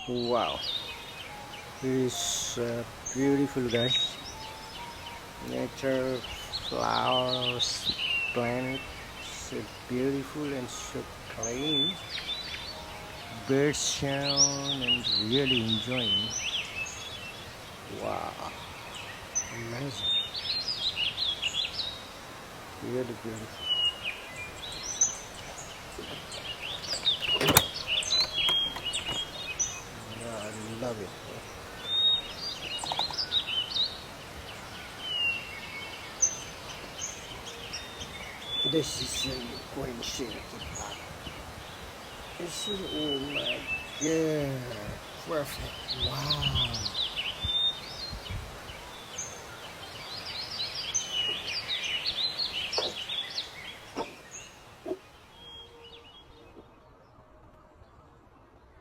Wow, it is beautiful, guys. Nature, flowers, planet, so beautiful and so clean. Birds sound and really enjoying. Wow, amazing, really beautiful. Yeah, I love it. This is going to see it. This is, oh my god, perfect. Wow.